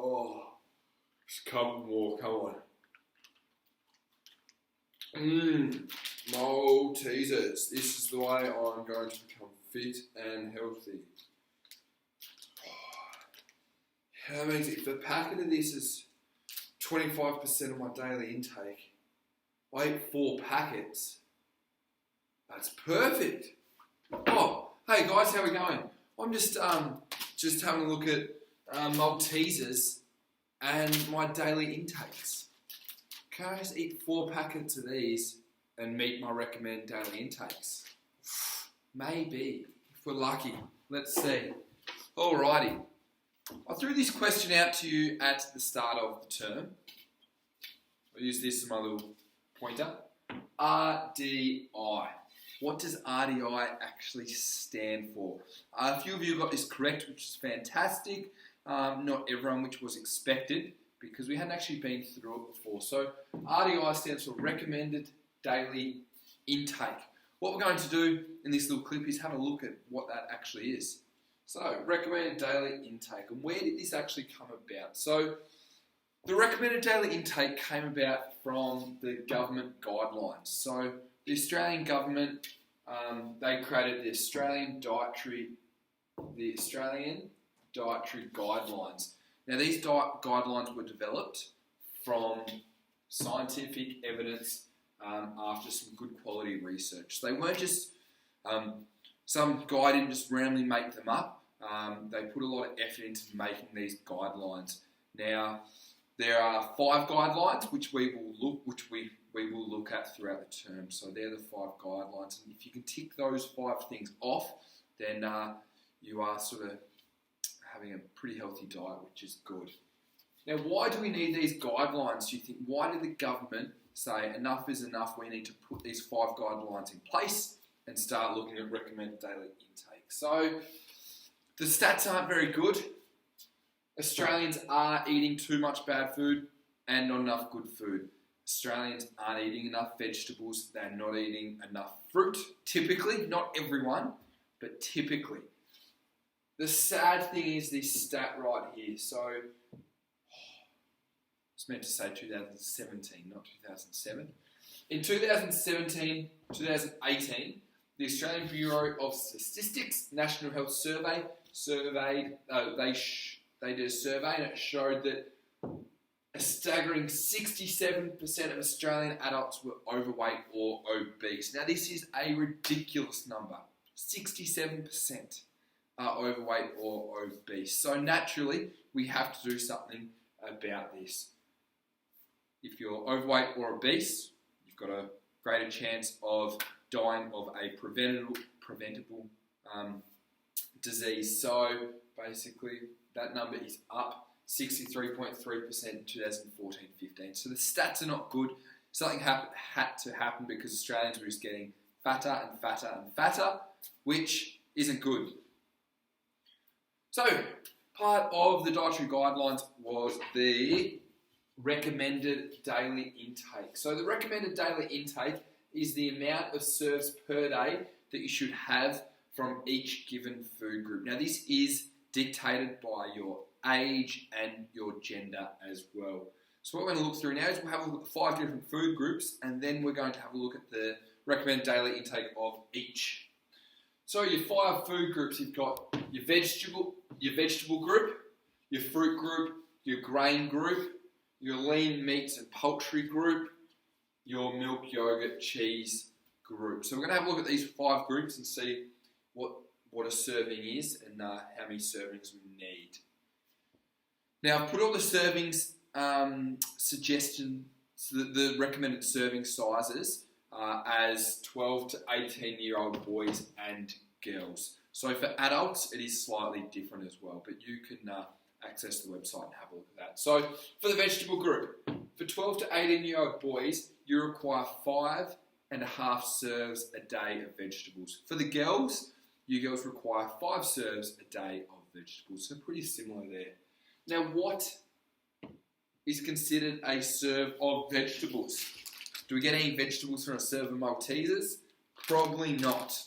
Oh, just a couple more, come on. Maltesers. This is the way I'm going to become fit and healthy. That means if a packet of this is 25% of my daily intake, I eat 4 packets. That's perfect. Oh, hey guys, how we going? I'm just having a look at Maltesers and my daily intakes. Can I just eat 4 packets of these and meet my recommended daily intakes? Maybe, if we're lucky. Let's see. Alrighty. I threw this question out to you at the start of the term. I'll use this as my little pointer. RDI. What does RDI actually stand for? A few of you got this correct, which is fantastic. Not everyone, which was expected, because we hadn't actually been through it before. So RDI stands for Recommended Daily Intake. What we're going to do in this little clip is have a look at what that actually is. So, recommended daily intake. And where did this actually come about? So, the recommended daily intake came about from the government guidelines. So, the Australian government, they created the Australian Dietary Guidelines. Now, these guidelines were developed from scientific evidence after some good quality research. So they weren't just some guy didn't just randomly make them up. They put a lot of effort into making these guidelines. Now, there are 5 guidelines which we will look at throughout the term. So they're the 5 guidelines, and if you can tick those 5 things off, then you are sort of having a pretty healthy diet, which is good. Now, why do we need these guidelines? Do you think? Why did the government say enough is enough? We need to put these 5 guidelines in place and start looking at recommended daily intake. So the stats aren't very good. Australians are eating too much bad food and not enough good food. Australians aren't eating enough vegetables. They're not eating enough fruit. Typically, not everyone, but typically. The sad thing is this stat right here. So it's meant to say 2017, not 2007. In 2017, 2018, the Australian Bureau of Statistics National Health Survey they did a survey, and it showed that a staggering 67% of Australian adults were overweight or obese. Now, this is a ridiculous number. 67% are overweight or obese. So naturally, we have to do something about this. If you're overweight or obese, you've got a greater chance of dying of a preventable disease. So basically, that number is up 63.3% in 2014-15. So the stats are not good. Something had to happen because Australians were just getting fatter and fatter and fatter, which isn't good. So part of the dietary guidelines was the recommended daily intake. So the recommended daily intake is the amount of serves per day that you should have from each given food group. Now, this is dictated by your age and your gender as well. So what we're going to look through now is we'll have a look at 5 different food groups, and then we're going to have a look at the recommended daily intake of each. So your 5 food groups, you've got your vegetable group, your fruit group, your grain group, your lean meats and poultry group, your milk, yogurt, cheese group. So we're going to have a look at these 5 groups and see what a serving is and how many servings we need. Now, I've put all the servings suggestions, the recommended serving sizes as 12 to 18-year-old boys and girls. So for adults, it is slightly different as well, but you can access the website and have a look at that. So for the vegetable group, for 12 to 18-year-old boys, you require 5.5 serves a day of vegetables. For the girls, you girls require 5 serves a day of vegetables. So pretty similar there. Now, what is considered a serve of vegetables? Do we get any vegetables from a serve of Maltesers? Probably not.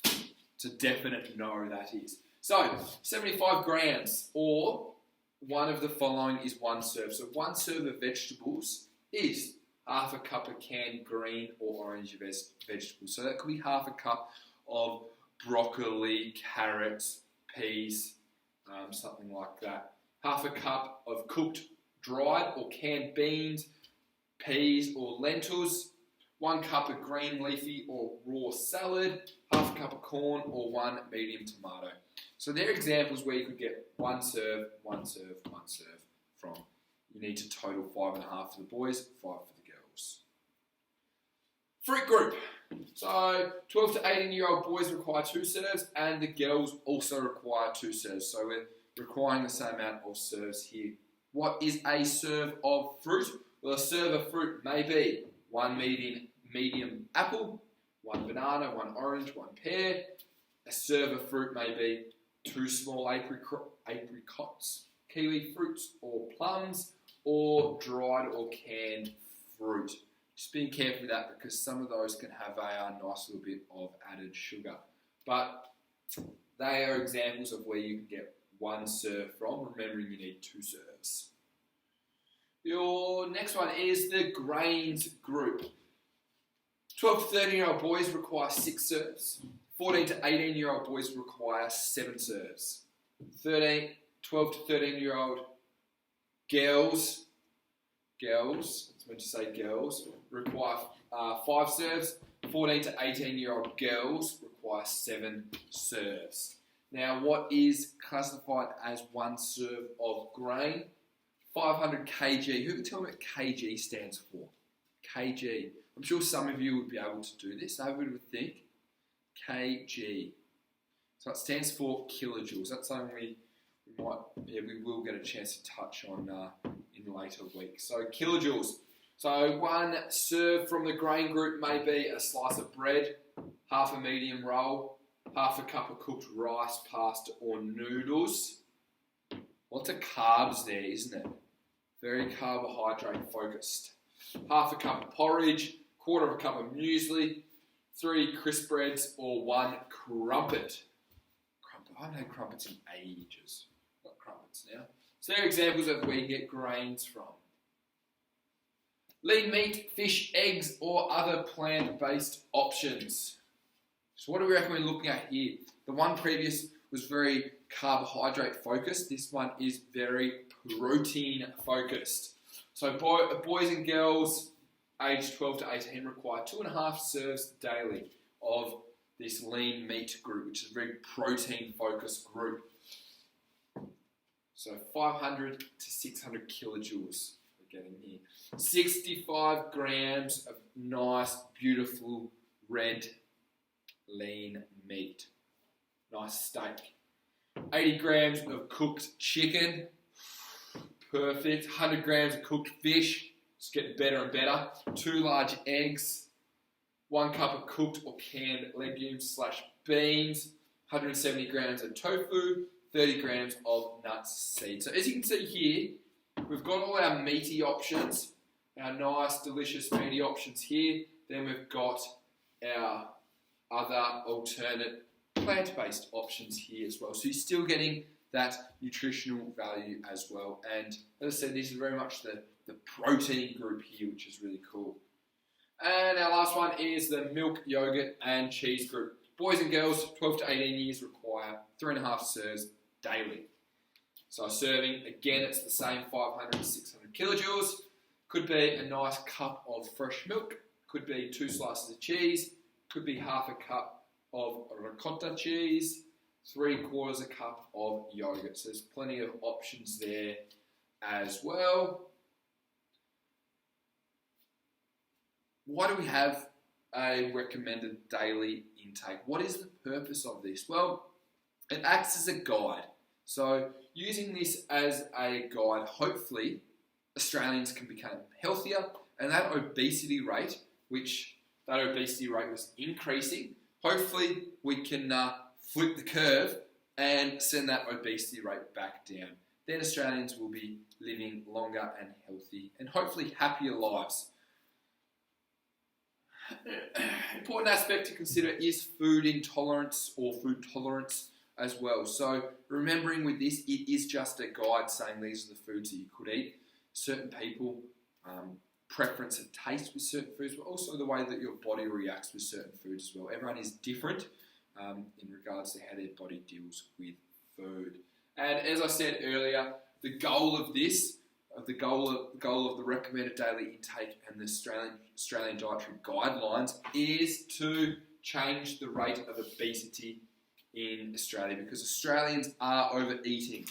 It's a definite no, that is. So, 75 grams or one of the following is one serve. So one serve of vegetables is half a cup of canned green or orange vegetables. So that could be half a cup of broccoli, carrots, peas, something like that. Half a cup of cooked, dried or canned beans, peas or lentils. 1 cup of green leafy or raw salad. Half a cup of corn or 1 medium tomato. So they're examples where you could get one serve from. You need to total 5.5 for the boys, 5 for the girls. Fruit group. So 12 to 18-year-old boys require 2 serves and the girls also require 2 serves. So we're requiring the same amount of serves here. What is a serve of fruit? Well, a serve of fruit may be 1 medium apple, 1 banana, 1 orange, 1 pear. A serve of fruit may be 2 small apricots, kiwi fruits or plums, or dried or canned fruit. Just being careful with that because some of those can have a nice little bit of added sugar. But they are examples of where you can get 1 serve from, remembering you need 2 serves. Your next one is the grains group. 12 to 13-year-old boys require 6 serves. 14 to 18-year-old boys require 7 serves. 12 to 13-year-old girls, it's meant to say girls, require 5 serves. 14 to 18-year-old girls require 7 serves. Now, what is classified as 1 serve of grain? 500 kg. Who can tell me what kg stands for? Kg. I'm sure some of you would be able to do this. I would think. Kg. So it stands for kilojoules. That's something we will get a chance to touch on in later weeks. So kilojoules. So 1 serve from the grain group may be a slice of bread, half a medium roll, half a cup of cooked rice, pasta or noodles. Lots of carbs there, isn't it? Very carbohydrate focused. Half a cup of porridge, 1/4 of a cup of muesli, 3 crisp breads or 1 crumpet. I haven't had crumpets in ages. Got crumpets now. So they're examples of where you get grains from. Lean meat, fish, eggs or other plant-based options. So what do we recommend looking at here? The one previous was very carbohydrate focused. This one is very protein focused. So boys and girls aged 12 to 18 require 2.5 serves daily of this lean meat group, which is a very protein focused group. So 500 to 600 kilojoules we're getting here. 65 grams of nice, beautiful red lean meat. Nice steak. 80 grams of cooked chicken. Perfect. 100 grams of cooked fish. It's getting better and better. 2 large eggs. 1 cup of cooked or canned legumes/beans. 170 grams of tofu. 30 grams of nuts, seeds. So as you can see here, we've got all our meaty options. Our nice, delicious meaty options here. Then we've got our other alternate plant-based options here as well. So you're still getting that nutritional value as well. And as I said, this is very much the protein group here, which is really cool. And our last one is the milk, yogurt and cheese group. Boys and girls 12 to 18 years require 3.5 serves daily. So a serving, again, it's the same 500 to 600 kilojoules. Could be a nice cup of fresh milk. Could be 2 slices of cheese. Could be half a cup of ricotta cheese. 3/4 a cup of yogurt. So there's plenty of options there as well. Why do we have a recommended daily intake? What is the purpose of this? Well, it acts as a guide. So using this as a guide, hopefully Australians can become healthier, and that obesity rate, was increasing, hopefully we can flip the curve and send that obesity rate back down. Then Australians will be living longer and healthy and hopefully happier lives. Important aspect to consider is food intolerance or food tolerance. as well. So remembering with this, it is just a guide saying these are the foods that you could eat. Certain people, preference of taste with certain foods, but also the way that your body reacts with certain foods as well. Everyone is different in regards to how their body deals with food. And as I said earlier, the goal of this, the goal of the recommended daily intake and the Australian dietary guidelines is to change the rate of obesity in Australia, because Australians are overeating.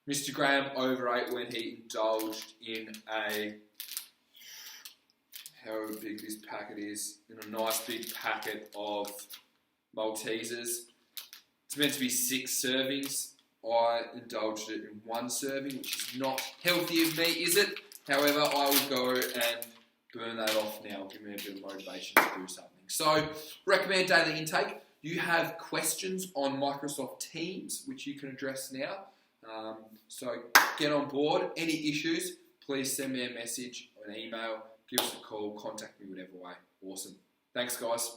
Mr. Graham overate when he indulged in however big this packet is, in a nice big packet of Maltesers. It's meant to be 6 servings. I indulged it in 1 serving, which is not healthy of me, is it? However, I will go and burn that off now. Give me a bit of motivation to do something. So, recommend daily intake. You have questions on Microsoft Teams, which you can address now. So, get on board. Any issues, please send me a message or an email. Give us a call. Contact me whatever way. Awesome. Thanks, guys.